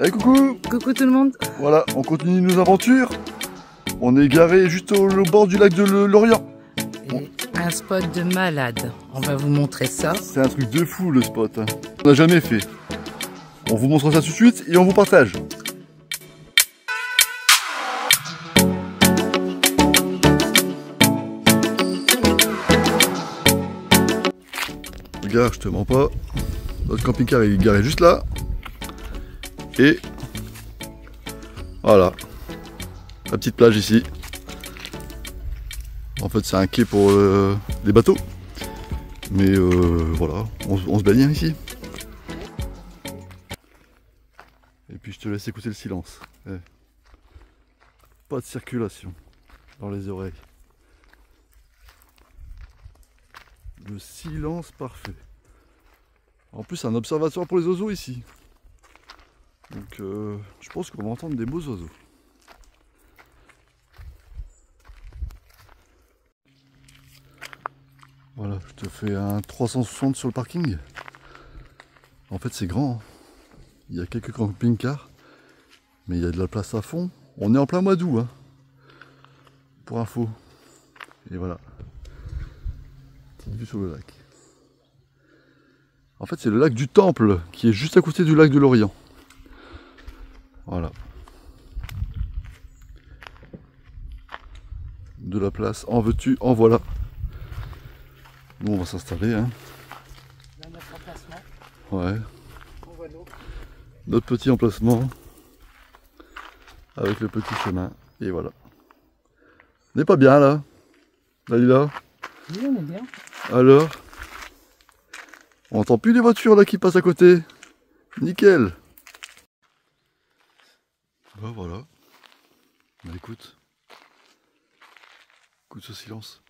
Hey, coucou! Coucou tout le monde. Voilà, on continue nos aventures. On est garé juste au bord du lac de Lorient. Et un spot de malade. On va vous montrer ça. C'est un truc de fou le spot. On n'a jamais fait. On vous montre ça tout de suite et on vous partage. Regarde, je te mens pas. Notre camping-car est garé juste là. Et voilà, la petite plage ici. En fait, c'est un quai pour les bateaux. Mais voilà, on se baigne ici. Et puis je te laisse écouter le silence. Pas de circulation dans les oreilles. Le silence parfait. En plus, un observatoire pour les oiseaux ici. Donc je pense qu'on va entendre des beaux oiseaux. Voilà, je te fais un 360 sur le parking. En fait, c'est grand. Hein. Il y a quelques camping-cars, mais il y a de la place à fond. On est en plein mois d'août, hein, pour info. Et voilà. Petite vue sur le lac. En fait, c'est le lac du Temple, qui est juste à côté du lac de Lorient. Voilà. De la place, en veux-tu, en voilà. Nous, on va s'installer. Hein. Dans notre emplacement. Ouais. On voit l'eau. Notre petit emplacement. Avec le petit chemin. Et voilà. On n'est pas bien là, Dalila? Oui, on est bien. Alors? On entend plus les voitures là qui passent à côté. Nickel. Bah voilà. Bah écoute. Écoute ce silence.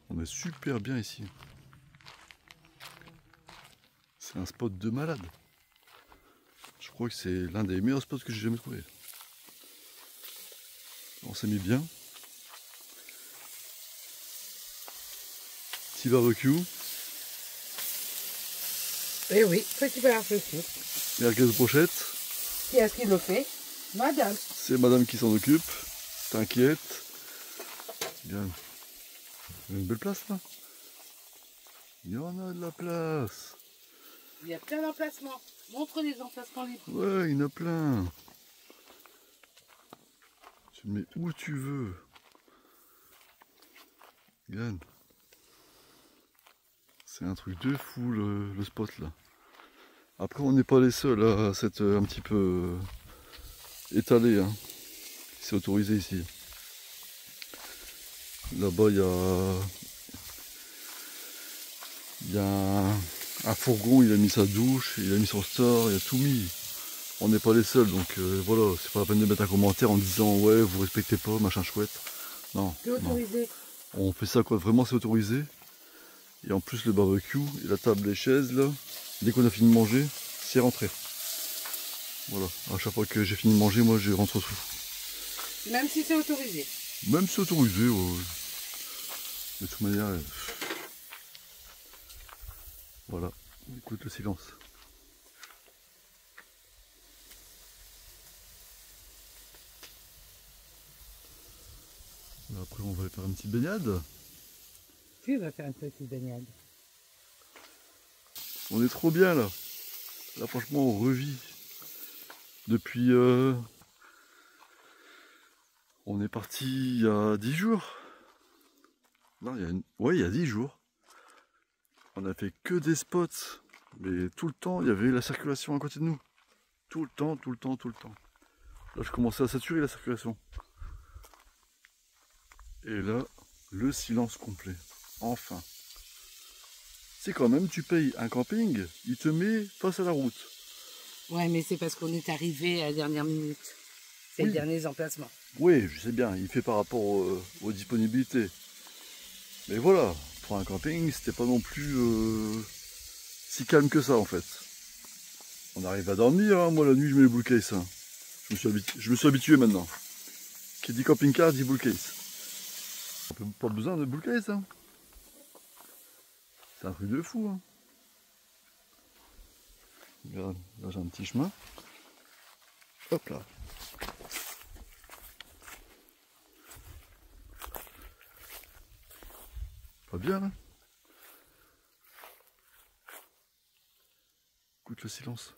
On est super bien ici. C'est un spot de malade. Je crois que c'est l'un des meilleurs spots que j'ai jamais trouvé. On s'est mis bien. Petit barbecue. Eh oui, petit barbecue. Merguez brochette. Qui est-ce qui le fait? Madame. C'est madame qui s'en occupe. T'inquiète. Bien. Il y a une belle place là. Il y en a de la place. Il y a plein d'emplacements. Montre les emplacements libres. Ouais, il y en a plein. Tu le mets où tu veux. Regarde. C'est un truc de fou le spot là. Après on n'est pas les seuls à s'être un petit peu étalés. Hein. C'est autorisé ici. Là-bas il y a un fourgon, il a mis sa douche, il a mis son store, il a tout mis. On n'est pas les seuls, donc voilà, c'est pas la peine de mettre un commentaire en disant ouais vous respectez pas, machin chouette. Non. C'est autorisé. Non. On fait ça quoi, vraiment c'est autorisé. Et en plus le barbecue et la table, les chaises là, dès qu'on a fini de manger, c'est rentré. Voilà, à chaque fois que j'ai fini de manger, moi je rentre sous. Même si c'est autorisé. Même si c'est autorisé, ouais. De toute manière, voilà, écoute le silence. Après on va aller faire une petite baignade. Tu vas faire une petite baignade. On est trop bien là. Là franchement on revit. Depuis... on est parti il y a 10 jours. Non, ouais, il y a 10 jours. On a fait que des spots. Mais tout le temps, il y avait la circulation à côté de nous. Tout le temps, tout le temps, tout le temps. Là, je commençais à saturer la circulation. Et là, le silence complet. Enfin. C'est quand même, tu payes un camping, il te met face à la route. Ouais, mais c'est parce qu'on est arrivé à la dernière minute. C'est oui. Les derniers emplacements. Oui, je sais bien, il fait par rapport aux disponibilités. Mais voilà, pour un camping, c'était pas non plus si calme que ça en fait. On arrive à dormir, hein. Moi la nuit je mets le bull case. Hein. Je me suis habitué maintenant. Qui dit camping-car dit bull case. On n'a pas besoin de bull case. Hein. C'est un truc de fou, hein. Regarde, là j'ai un petit chemin. Hop là. Pas bien là. Écoute le silence.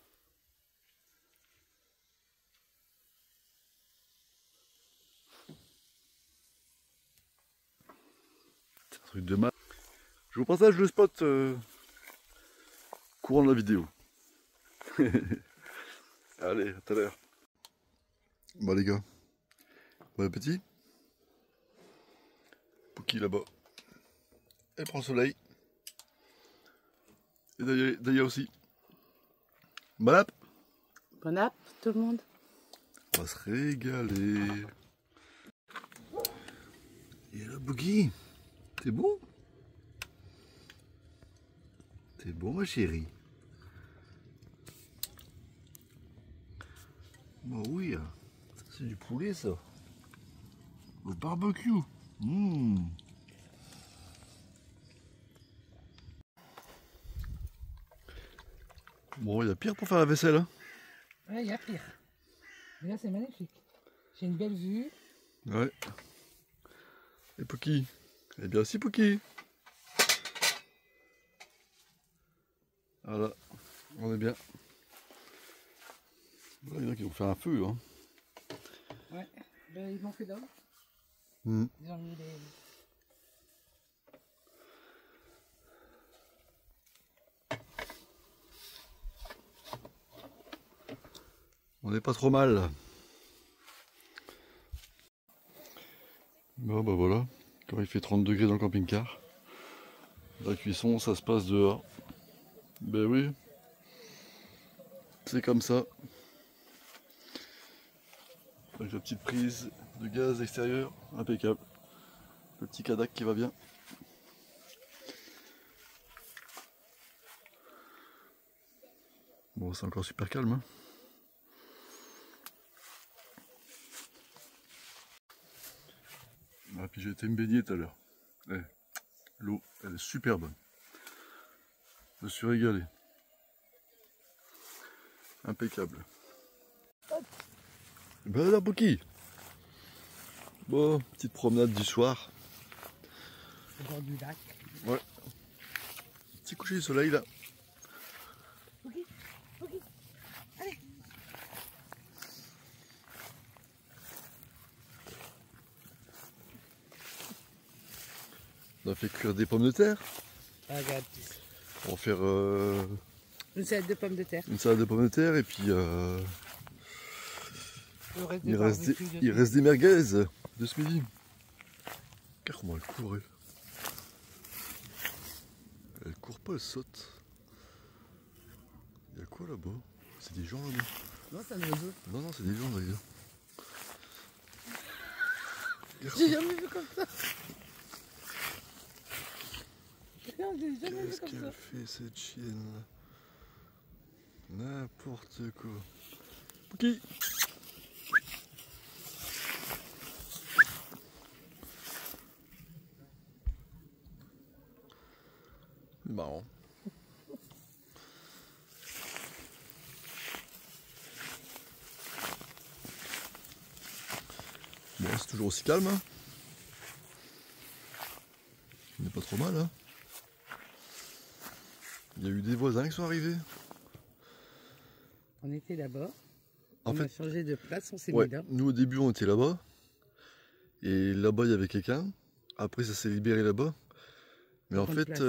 C'est un truc de mal. Je vous partage le spot courant de la vidéo. Allez, à tout à l'heure. Bon les gars, bon appétit. Pouki là-bas. Elle prend le soleil. Et Daya aussi. Bon app. Bon app, tout le monde. On va se régaler. Et là, Boogie, t'es bon? T'es bon, ma chérie? Bah oui, ça c'est du poulet, ça. Au barbecue. Mmh. Bon, il y a pire pour faire la vaisselle, hein? Ouais, il y a pire. Mais là, c'est magnifique. J'ai une belle vue. Ouais. Et Pouki? Eh bien si, Pouki. Voilà, on est bien. Là, il y en a qui vont faire un feu, hein. Ouais, ben, ils m'ont fait d'homme. Mmh. Ils ont mis les... On n'est pas trop mal. Bon bah voilà, quand il fait 30 degrés dans le camping-car, la cuisson ça se passe dehors. Ben oui, c'est comme ça. Avec la petite prise de gaz extérieur, impeccable. Le petit Cadac qui va bien. Bon, c'est encore super calme, hein. Ah, puis j'ai été me baigner tout à l'heure. Eh, l'eau, elle est super bonne. Je me suis régalé. Impeccable. Ben là, Pouki. Bon, petite promenade du soir. au bord du lac. Ouais. Petit coucher du soleil là. Pouki, Pouki, allez. On a fait cuire des pommes de terre. Ah, regarde. On va faire Une salade de pommes de terre. une salade de pommes de terre et puis Le reste il reste des merguez de ce midi. Regarde comment elle court elle. Elle court pas, elle saute. Il y a quoi là-bas? C'est des gens là-bas? Non, c'est un oiseau. Non, non, c'est des gens d'ailleurs. J'ai jamais vu comme ça. Regarde, j'ai jamais vu Qu'est-ce comme ça. qu'elle fait cette chienne là? N'importe quoi. Pouki! Marrant. Bon, c'est toujours aussi calme, hein. On n'est pas trop mal, hein. Il y a eu des voisins qui sont arrivés. On était là-bas. En On fait, a changé de place, on s'est ouais, mis là. nous au début on était là-bas. Et là-bas il y avait quelqu'un. Après ça s'est libéré là-bas. Mais en fait,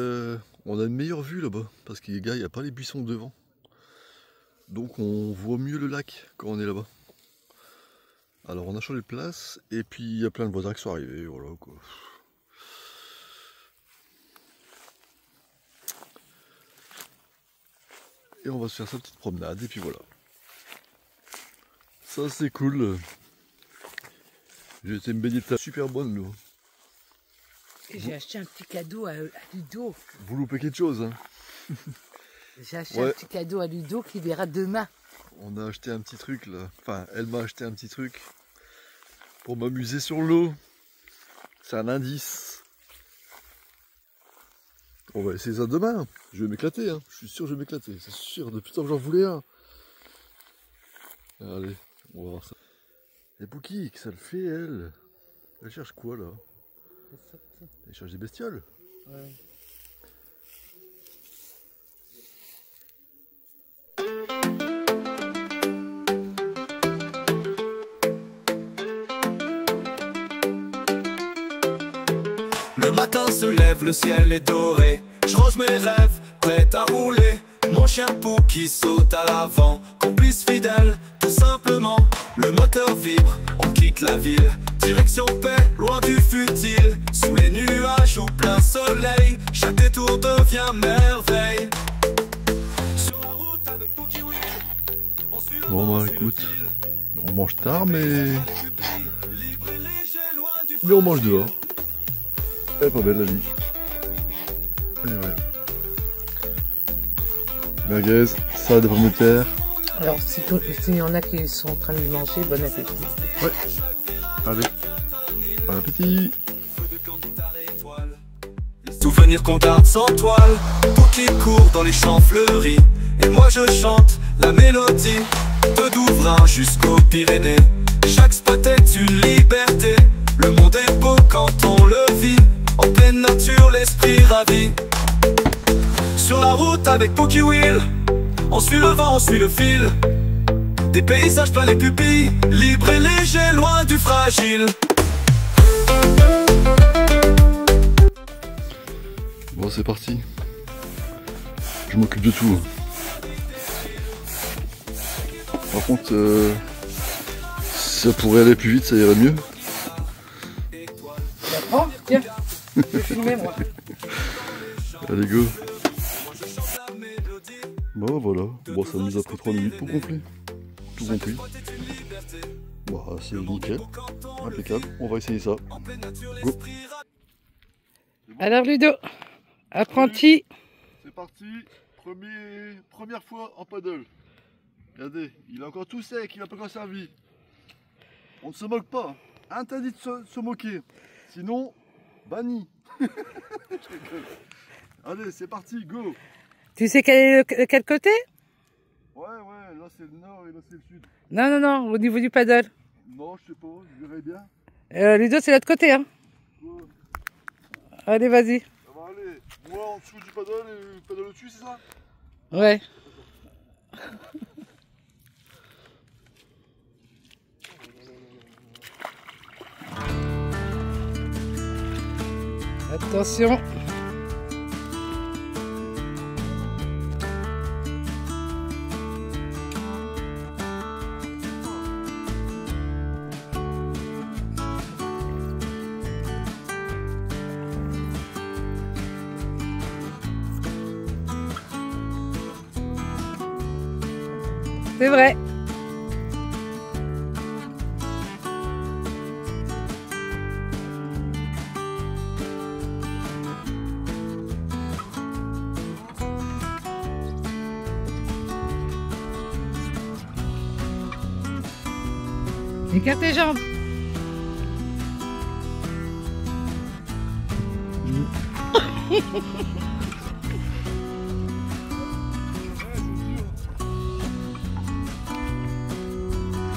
on a une meilleure vue là-bas. Parce qu'il y a pas les buissons devant. Donc on voit mieux le lac quand on est là-bas. Alors on a changé de place. Et puis il y a plein de voisins qui sont arrivés. Voilà quoi. Et on va se faire sa petite promenade. Et puis voilà. Ça c'est cool. J'ai été me baigner de ta super bonne l'eau. Et j'ai acheté un petit cadeau à Ludo. Vous loupez quelque chose, hein. J'ai acheté un petit cadeau à Ludo qui verra demain. On a acheté un petit truc là. Enfin, elle m'a acheté un petit truc pour m'amuser sur l'eau. C'est un indice. On va essayer ça demain. Je vais m'éclater, hein. Je suis sûr que je vais m'éclater. C'est sûr, depuis le temps que j'en voulais un. Allez, on va voir ça. Et Bouki, que ça le fait, elle. Elle cherche quoi, là? Elle cherche des bestioles. Ouais. Le matin se lève, le ciel est doré. Je range mes rêves, prêt à rouler. Mon chien pou qui saute à l'avant. Complice fidèle, tout simplement. Le moteur vibre, on quitte la ville. Direction paix, loin du futile. Sous les nuages, au plein soleil. Chaque détour devient merveille. Sur la route avec Pookie Will, on suit le Bon, vent, bah suit le écoute, fil. on mange tard, mais Libre et léger, loin du on mange dehors. Elle est pas belle la vie. Et ouais. Merguez, salade de pommes de terre. Alors, s'il y en a qui sont en train de manger, bon appétit. Ouais. Allez. Bon appétit. Souvenirs qu'on garde sans toile. Pookie court dans les champs fleuris. Et moi je chante la mélodie. De Douvrin jusqu'aux Pyrénées. Chaque spot est une liberté. Le monde est beau quand on le vit. En pleine nature, l'esprit ravi. Sur la route avec Pookie Will, on suit le vent, on suit le fil. Des paysages plein les pupilles. Libre et léger, loin du fragile. Bon, c'est parti. Je m'occupe de tout. Par contre, si ça pourrait aller plus vite, ça irait mieux. Oh, tiens, je vais filmer moi. Allez, go. Bon, voilà. Bon, ça nous a pris 3 minutes pour complet. Tout compris. Bon, c'est nickel. Impeccable. On va essayer ça. Go. Alors Ludo, apprenti. C'est parti. Première fois en paddle. Regardez, il est encore tout sec, il n'a pas encore servi. On ne se moque pas. Interdit de se moquer. Sinon, banni. Allez, c'est parti, go. Tu sais quel côté? Ouais, là c'est le nord et là c'est le sud. Non, au niveau du paddle. Non, je sais pas, je verrai bien. Ludo, c'est l'autre côté, hein. Go. Allez, vas-y. Ça va aller. Moi en dessous du paddle et le paddle au-dessus, c'est ça? Ouais. Attention. C'est vrai. Écarte tes jambes.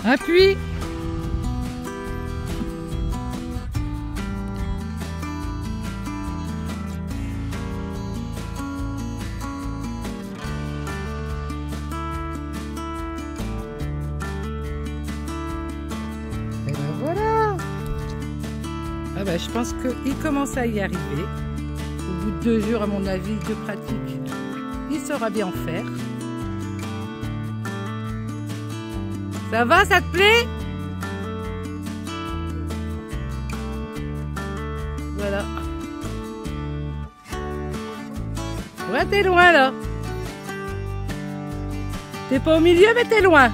Appuie. Et ben voilà. Ah ben, je pense qu'il commence à y arriver. Au bout de 2 jours, à mon avis, de pratique, il saura bien faire. Ça va, ça te plaît? Voilà. Ouais, t'es loin là. T'es pas au milieu, mais t'es loin.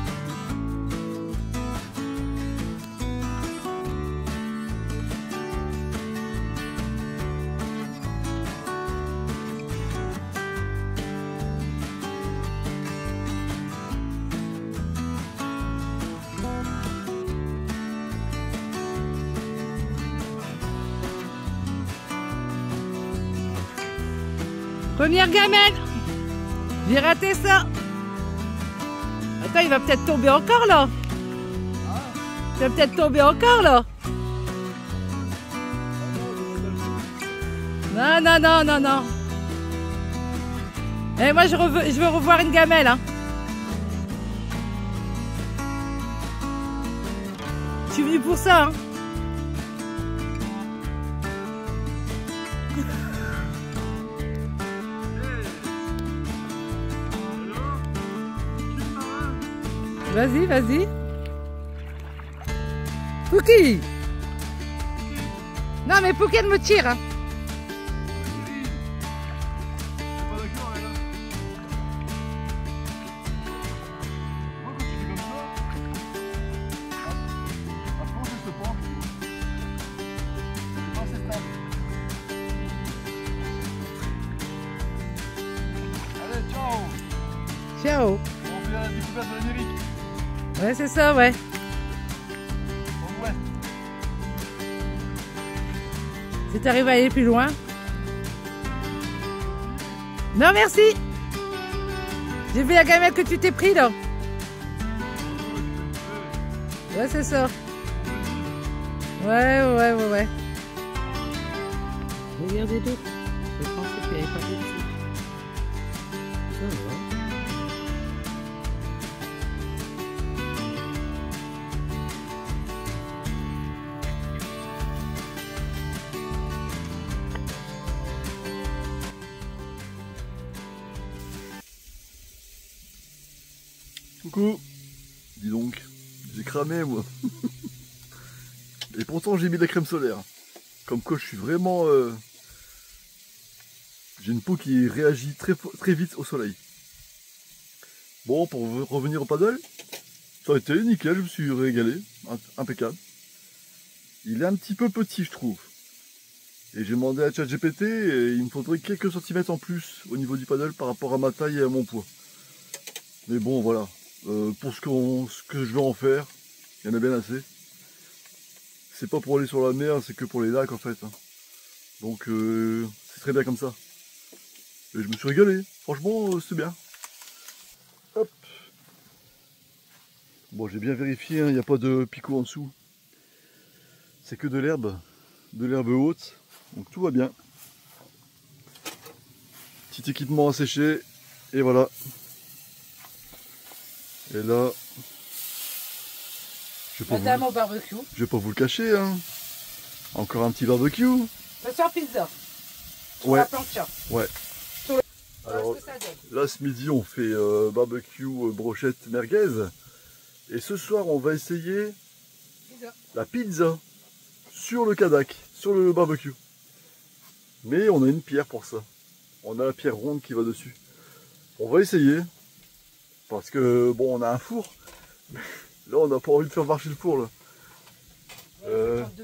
Première gamelle. J'ai raté ça. Attends, il va peut-être tomber encore là. Il va peut-être tomber encore là. Non, non, non, non, non. Et moi, je veux revoir une gamelle. Hein. Je suis venue pour ça. Hein. Vas-y, vas-y. Pouki. Non, mais Pouki, elle me tire. Hein. Ciao. On fait la découverte de l'Amérique. Ouais, c'est ça, ouais. Ouais. Si t'arrives à aller plus loin. Non, merci. J'ai vu la gamelle que tu t'es pris, là. Ouais, c'est ça. Ouais, ouais, ouais, ouais. Regardez d'autres. Je pensais qu'il n'y avait pas d'autres. Ça va. Coucou. Dis donc, j'ai cramé moi. Et pourtant j'ai mis de la crème solaire. Comme quoi je suis vraiment... J'ai une peau qui réagit très vite au soleil. Bon, pour revenir au paddle, ça a été nickel, je me suis régalé. Impeccable. Il est un petit peu petit je trouve. Et j'ai demandé à ChatGPT et il me faudrait quelques centimètres en plus au niveau du paddle par rapport à ma taille et à mon poids. Mais bon voilà. Pour ce que je veux en faire, il y en a bien assez. C'est pas pour aller sur la mer, c'est que pour les lacs en fait. Donc c'est très bien comme ça. Et je me suis régalé, franchement c'est bien. Hop. Bon j'ai bien vérifié, il n'y a pas de picot en dessous. C'est que de l'herbe haute, donc tout va bien. Petit équipement à sécher, et voilà. Et là, je vais pas vous le cacher, hein. Encore un petit barbecue. Ça sort pizza. Ouais. La plancha. Ouais. Alors là ce midi on fait barbecue brochette merguez. Et ce soir on va essayer la pizza sur le Kadac, sur le barbecue. Mais on a une pierre pour ça. On a la pierre ronde qui va dessus. On va essayer. Parce que bon on a un four. Là on n'a pas envie de faire marcher le four là. 30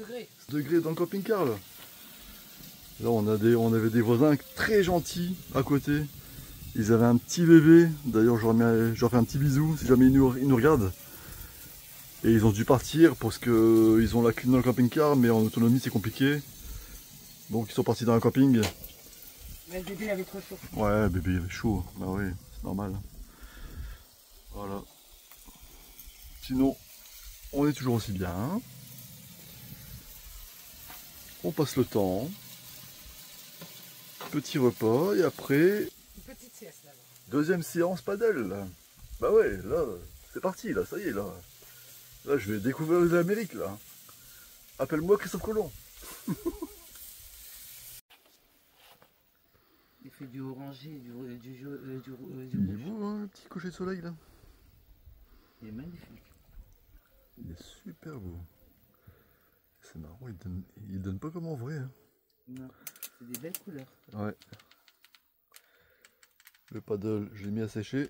degrés dans le camping-car là. Là on avait des voisins très gentils à côté. Ils avaient un petit bébé. D'ailleurs je leur fais un petit bisou si jamais ils nous regardent. Et ils ont dû partir parce que ils ont la clim dans le camping-car mais en autonomie c'est compliqué. Donc ils sont partis dans un camping. Mais le bébé avait trop chaud. Ouais, le bébé avait chaud. Bah oui, c'est normal. Voilà. Sinon, on est toujours aussi bien. On passe le temps. Petit repas et après... Une petite sieste là. Deuxième séance paddle. Bah ouais, là, c'est parti, là, ça y est, là. Là, je vais découvrir l'Amérique, là. Appelle-moi Christophe Colomb. Il fait du orangé, du Il est beau, hein, le petit coucher de soleil, là. Il est magnifique. Il est super beau. C'est marrant, il donne pas comme en vrai. Hein. Non, c'est des belles couleurs. Ouais. Le paddle, je l'ai mis à sécher.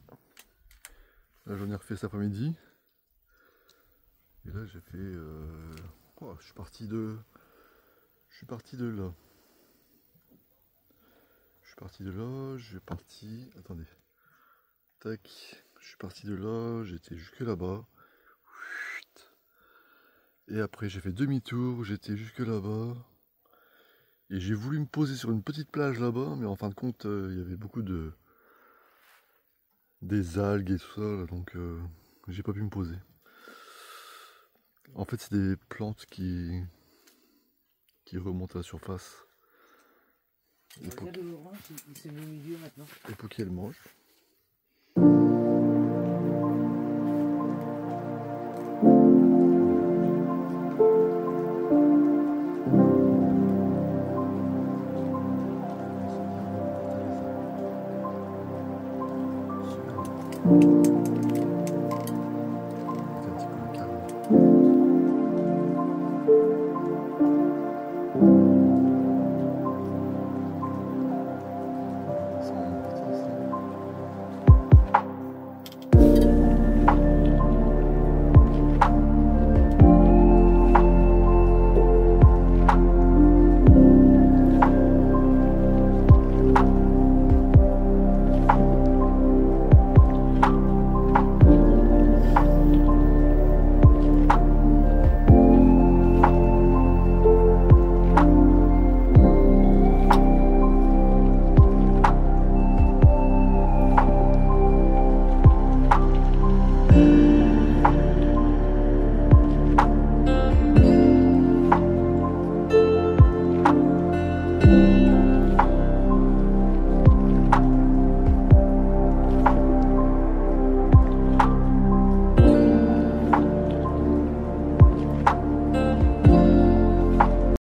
Là, j'en ai refait cet après-midi. Et là, j'ai fait... Oh, je suis parti de là. Je suis parti... Attendez. Tac. Je suis parti de là, j'étais jusque là-bas. Et après, j'ai fait demi-tour, j'étais jusque là-bas. Et j'ai voulu me poser sur une petite plage là-bas, mais en fin de compte, il y avait beaucoup des algues et tout ça, là, donc j'ai pas pu me poser. En fait, c'est des plantes qui remontent à la surface. Et pour qu'elles mangent.